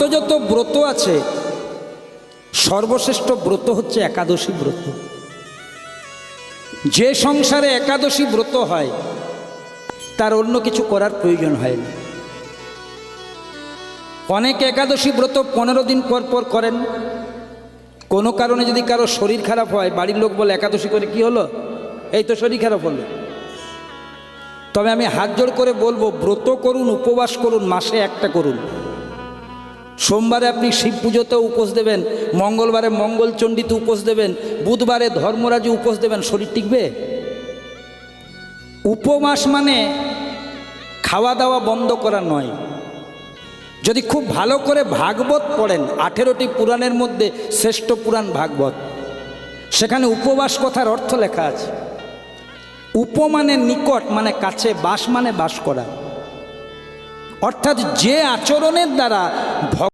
যত ব্রত আছে সর্বশ্রেষ্ঠ ব্রত হচ্ছে একাদশী ব্রত। যে সংসারে একাদশী ব্রত হয় তার অন্য কিছু করার প্রয়োজন হয় না। অনেক একাদশী ব্রত 15 দিন পর পর করেন। কোনো কারণে যদি কারো শরীর খারাপ হয়, বাড়ির লোক বলে একাদশী করে কি হলো, এই তো শরীর খারাপ হলো। তবে আমি হাত জোড় করে বলবো, ব্রত করুন, উপবাস করুন, মাসে একটা করুন। সোমবারে আপনি শিব পুজোতে উপোস দেবেন, মঙ্গলবারে মঙ্গলচণ্ডীতে উপোস দেবেন, বুধবারে ধর্মরাজে উপোস দেবেন, শরীর টিকবে? উপবাস মানে খাওয়া দাওয়া বন্ধ করা নয়। যদি খুব ভালো করে ভাগবত পড়েন, 18টি পুরাণের মধ্যে শ্রেষ্ঠ পুরাণ ভাগবত, সেখানে উপবাস কথার অর্থ লেখা আছে। উপ মানে নিকট, মানে কাছে, বাস মানে বাস করা। অর্থাৎ যে আচরণের দ্বারা